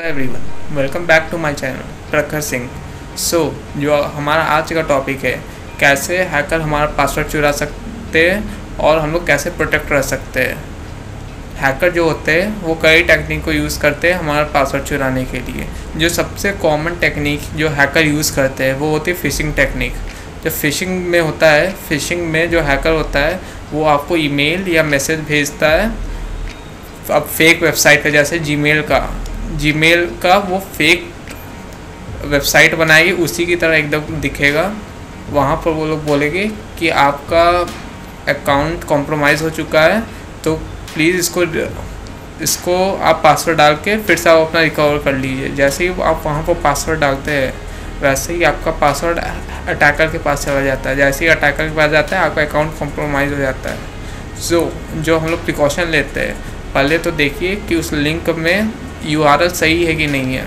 Everyone, welcome back to my channel Prakhar Singh. जो हमारा आज का टॉपिक है, कैसे हैकर हमारा पासवर्ड चुरा सकते हैं और हम लोग कैसे प्रोटेक्ट रह सकते हैं। हैकर जो होते हैं वो कई टेक्निक को यूज़ करते हैं हमारा पासवर्ड चुराने के लिए। जो सबसे कॉमन टेक्निक जो हैकर यूज़ करते हैं वो होती है फ़िशिंग टेक्निक। जो फ़िशिंग में होता है, फ़िशिंग में जो हैकर होता है वो आपको ईमेल या मैसेज भेजता है अब फेक वेबसाइट का, जैसे जीमेल का वो फेक वेबसाइट बनाएगी, उसी की तरह एकदम दिखेगा। वहाँ पर वो लोग बोलेंगे कि आपका अकाउंट कॉम्प्रोमाइज़ हो चुका है, तो प्लीज़ इसको आप पासवर्ड डाल के फिर से आप अपना रिकवर कर लीजिए। जैसे ही आप वहाँ पर पासवर्ड डालते हैं वैसे ही आपका पासवर्ड अटैकर के पास चला जाता है। जैसे ही अटैकर के पास जाता है आपका अकाउंट कॉम्प्रोमाइज़ हो जाता है। जो हम लोग प्रिकॉशन लेते हैं, पहले तो देखिए कि उस लिंक में URL सही है कि नहीं है,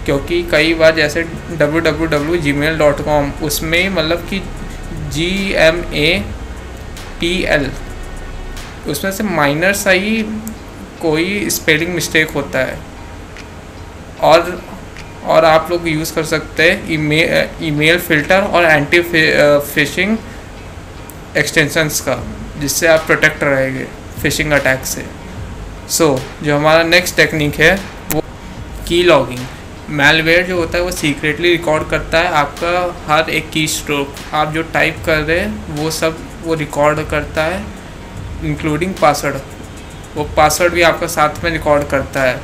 क्योंकि कई बार जैसे www.gmail.com उसमें मतलब कि GMAPL उसमें से माइनर सा ही कोई स्पेलिंग मिस्टेक होता है। और आप लोग यूज़ कर सकते हैं ईमेल फ़िल्टर और एंटी फिशिंग एक्सटेंशंस का, जिससे आप प्रोटेक्ट रहेंगे फिशिंग अटैक से। जो हमारा नेक्स्ट टेक्निक है वो की लॉगिंग। मैलवेयर जो होता है वो सीक्रेटली रिकॉर्ड करता है आपका हर एक की स्ट्रोक, आप जो टाइप कर रहे हैं वो सब वो रिकॉर्ड करता है, इंक्लूडिंग पासवर्ड। वो पासवर्ड भी आपका साथ में रिकॉर्ड करता है।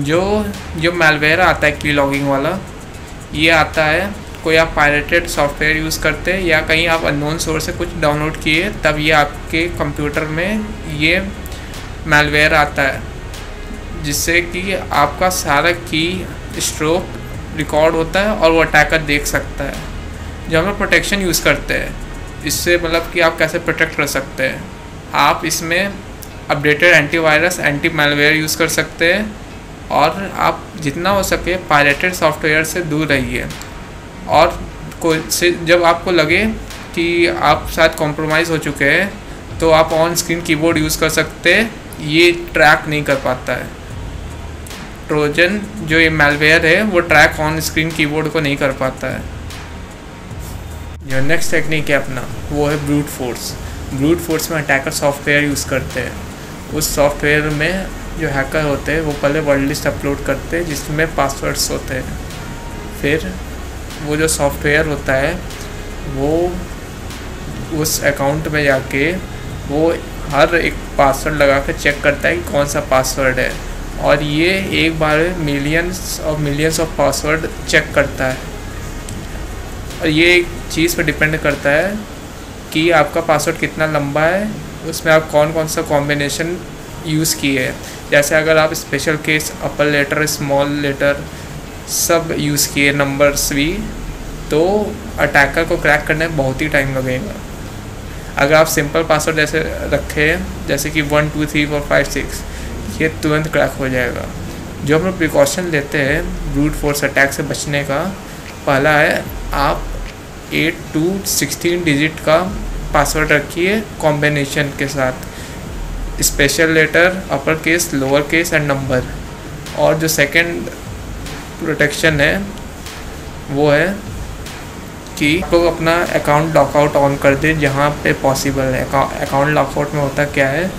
जो मैलवेयर आता है की लॉगिंग वाला, ये आता है कोई आप पायरेटेड सॉफ्टवेयर यूज़ करते हैं या कहीं आप अननोन सोर्स से कुछ डाउनलोड किए, तब ये आपके कंप्यूटर में ये मैलवेयर आता है, जिससे कि आपका सारा की स्ट्रोक रिकॉर्ड होता है और वो अटैकर देख सकता है। जब हम प्रोटेक्शन यूज़ करते हैं, इससे मतलब कि आप कैसे प्रोटेक्ट कर सकते हैं, आप इसमें updated antivirus anti malware use कर सकते हैं और आप जितना हो सके पायरेटेड सॉफ्टवेयर से दूर रहिए। और जब आपको लगे कि आप शायद कॉम्प्रोमाइज़ हो चुके हैं तो आप ऑन स्क्रीन कीबोर्ड यूज़ कर सकते हैं, ये ट्रैक नहीं कर पाता है। ट्रोजन जो ये मैलवेयर है वो ट्रैक ऑन स्क्रीन कीबोर्ड को नहीं कर पाता है। जो नेक्स्ट टेक्निक है अपना वो है ब्रूट फोर्स। ब्रूट फोर्स में अटैकर सॉफ्टवेयर यूज़ करते हैं। उस सॉफ्टवेयर में जो हैकर होते हैं वो पहले वर्ड लिस्ट अपलोड करते हैं जिसमें पासवर्ड्स होते हैं। फिर वो जो सॉफ्टवेयर होता है वो उस अकाउंट में जाके वो हर एक पासवर्ड लगा कर चेक करता है कि कौन सा पासवर्ड है, और ये एक बार मिलियंस ऑफ पासवर्ड चेक करता है। और ये एक चीज़ पर डिपेंड करता है कि आपका पासवर्ड कितना लंबा है, उसमें आप कौन कौन सा कॉम्बिनेशन यूज़ किए हैं। जैसे अगर आप special case, upper letter, small letter सब यूज़ किए, नंबर्स भी, तो अटैकर को क्रैक करने में बहुत ही टाइम लगेगा। अगर आप सिंपल पासवर्ड जैसे रखें, जैसे कि 1 2 3 4 5 6, ये तुरंत क्रैक हो जाएगा। जो हम लोग प्रिकॉशन लेते हैं ब्रूट फोर्स अटैक से बचने का, पहला है आप 8 to 16 डिजिट का पासवर्ड रखिए कॉम्बिनेशन के साथ, special letter, upper case, lower case and number. और जो सेकंड प्रोटेक्शन है वो है कि आप लोग अपना अकाउंट लॉकआउट ऑन कर दें जहाँ पे पॉसिबल है। अकाउंट लॉकआउट में होता क्या है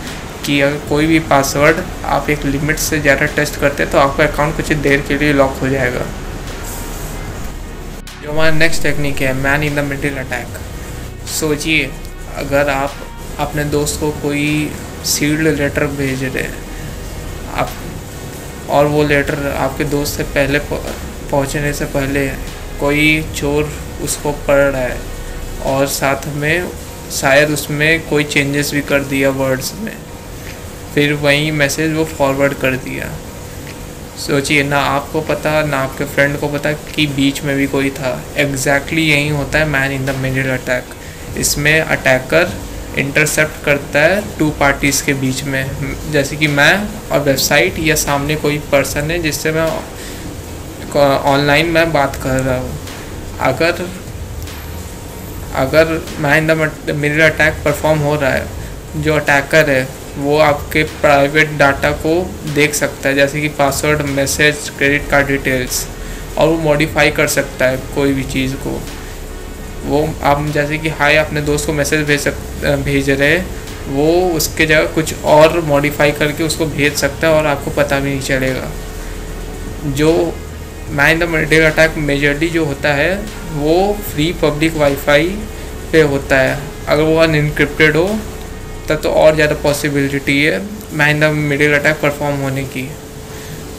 कि अगर कोई भी पासवर्ड आप एक लिमिट से ज़्यादा टेस्ट करते हैं तो आपका अकाउंट कुछ देर के लिए लॉक हो जाएगा। जो हमारा नेक्स्ट टेक्निक है man in the middle attack. सोचिए अगर आप अपने दोस्त को कोई सील्ड लेटर भेज रहे हैं आप, और वो लेटर आपके दोस्त से पहले पहुंचने से पहले कोई चोर उसको पढ़ रहा है और साथ में शायद उसमें कोई चेंजेस भी कर दिया वर्ड्स में, फिर वही मैसेज वो फॉरवर्ड कर दिया। सोचिए, ना आपको पता ना आपके फ्रेंड को पता कि बीच में भी कोई था। एग्जैक्टली यही होता है man in the middle attack. इसमें अटैकर इंटरसेप्ट करता है 2 पार्टीज़ के बीच में, जैसे कि मैं और वेबसाइट, या सामने कोई पर्सन है जिससे मैं ऑनलाइन मैं बात कर रहा हूँ। अगर man in the middle attack perform हो रहा है, जो अटैकर है वो आपके प्राइवेट डाटा को देख सकता है, जैसे कि password, message, credit card details, और वो मॉडिफाई कर सकता है कोई भी चीज़ को। वो आप जैसे कि हाय अपने दोस्त को मैसेज भेज रहे हैं, वो उसके जगह कुछ और मॉडिफाई करके उसको भेज सकता है और आपको पता भी नहीं चलेगा। जो man in the middle attack majorly जो होता है वो फ्री पब्लिक वाईफाई पे होता है। अगर वो अनइनक्रिप्टेड हो तब तो और ज़्यादा पॉसिबिलिटी है man in the middle attack perform होने की।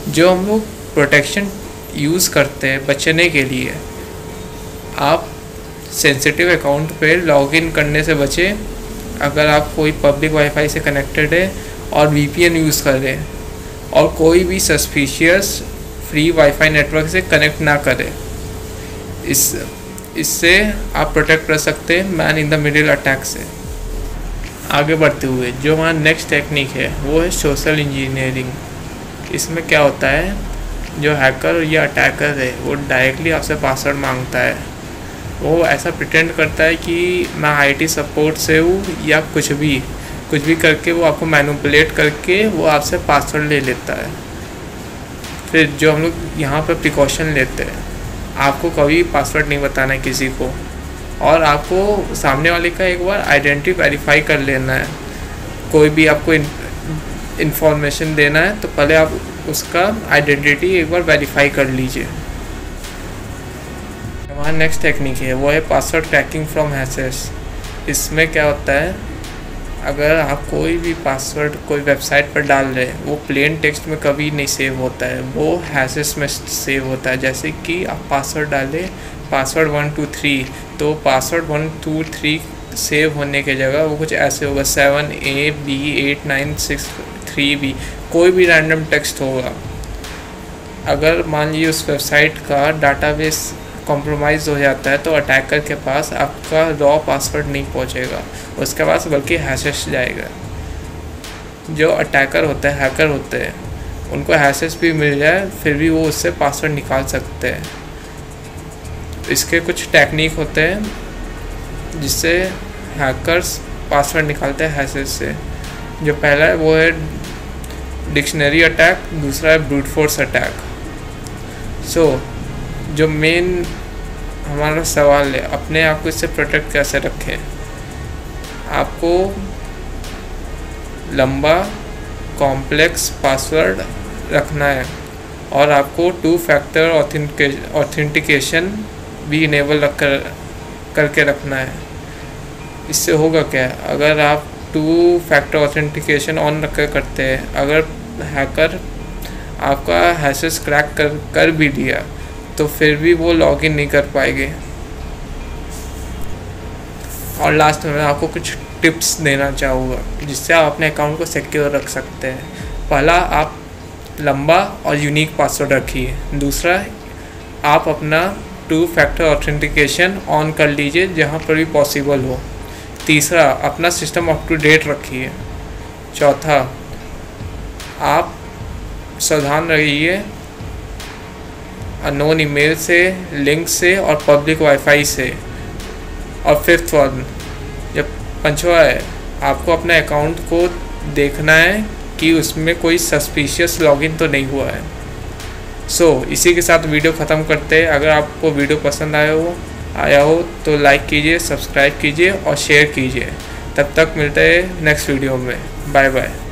जो हम लोग प्रोटेक्शन यूज़ करते हैं बचने के लिए, आप सेंसिटिव अकाउंट पे लॉगिन करने से बचें। अगर आप कोई पब्लिक वाईफाई से कनेक्टेड है और VPN यूज़ कर रहे हैं, और कोई भी सस्पिशियस फ्री वाईफाई नेटवर्क से कनेक्ट ना करें, इससे आप प्रोटेक्ट कर सकते हैं man in the middle attack से। आगे बढ़ते हुए जो हमारा नेक्स्ट टेक्निक है वो है सोशल इंजीनियरिंग। इसमें क्या होता है, जो हैकर या अटैकर है वो डायरेक्टली आपसे पासवर्ड मांगता है। वो ऐसा प्रिटेंड करता है कि मैं IT सपोर्ट से हूँ या कुछ भी करके वो आपको मैनिपुलेट करके वो आपसे पासवर्ड ले लेता है। फिर जो हम लोग यहाँ पर प्रिकॉशन लेते हैं, आपको कभी पासवर्ड नहीं बताना है किसी को, और आपको सामने वाले का एक बार आइडेंटिटी वेरीफाई कर लेना है। कोई भी आपको इन्फॉर्मेशन देना है तो पहले आप उसका आइडेंटिटी एक बार वेरीफाई कर लीजिए। हमारा नेक्स्ट टेक्निक है वो है पासवर्ड क्रैकिंग फ्रॉम हैशेस। इसमें क्या होता है, अगर आप कोई भी पासवर्ड कोई वेबसाइट पर डाल रहे हैं, वो प्लेन टेक्स्ट में कभी नहीं सेव होता है, वो हैशेस में सेव होता है। जैसे कि आप पासवर्ड डालें पासवर्ड 123, तो पासवर्ड 123 सेव होने की जगह वो कुछ ऐसे होगा 7AB8963B, कोई भी रैंडम टेक्स्ट होगा। अगर मान लीजिए उस वेबसाइट का डाटाबेस कॉम्प्रोमाइज़ हो जाता है तो अटैकर के पास आपका रॉ पासवर्ड नहीं पहुंचेगा, उसके पास बल्कि हैशेस जाएगा। जो अटैकर होते हैं, हैकर होते हैं, उनको हैशेस भी मिल जाए फिर भी वो उससे पासवर्ड निकाल सकते हैं। इसके कुछ टेक्निक होते हैं जिससे हैकर्स पासवर्ड निकालते हैं हैशेस से। जो पहला है वो है डिक्शनरी अटैक, दूसरा है ब्रूट फोर्स अटैक। जो मेन हमारा सवाल है, अपने आप को इससे प्रोटेक्ट कैसे रखें। आपको लंबा कॉम्प्लेक्स पासवर्ड रखना है और आपको 2 फैक्टर ऑथेंटिकेशन भी इनेबल करके रखना है। इससे होगा क्या, अगर आप 2 फैक्टर ऑथेंटिकेशन ऑन रख करते हैं, अगर हैकर आपका हैशेस क्रैक कर भी दिया तो फिर भी वो लॉगिन नहीं कर पाएंगे। और लास्ट में मैं आपको कुछ टिप्स देना चाहूँगा जिससे आप अपने अकाउंट को सिक्योर रख सकते हैं। पहला, आप लंबा और यूनिक पासवर्ड रखिए। दूसरा, आप अपना 2 फैक्टर ऑथेंटिकेशन ऑन कर लीजिए जहाँ पर भी पॉसिबल हो। तीसरा, अपना सिस्टम अप टू डेट रखिए। चौथा, आप सावधान रहिए अननोन ईमेल से, लिंक से और पब्लिक वाईफाई से। और फिफ्थ वन, जब पांचवा है, आपको अपने अकाउंट को देखना है कि उसमें कोई सस्पिशियस लॉगिन तो नहीं हुआ है। इसी के साथ वीडियो ख़त्म करते हैं। अगर आपको वीडियो पसंद आया हो तो लाइक कीजिए, सब्सक्राइब कीजिए और शेयर कीजिए। तब तक मिलते हैं नेक्स्ट वीडियो में। Bye bye.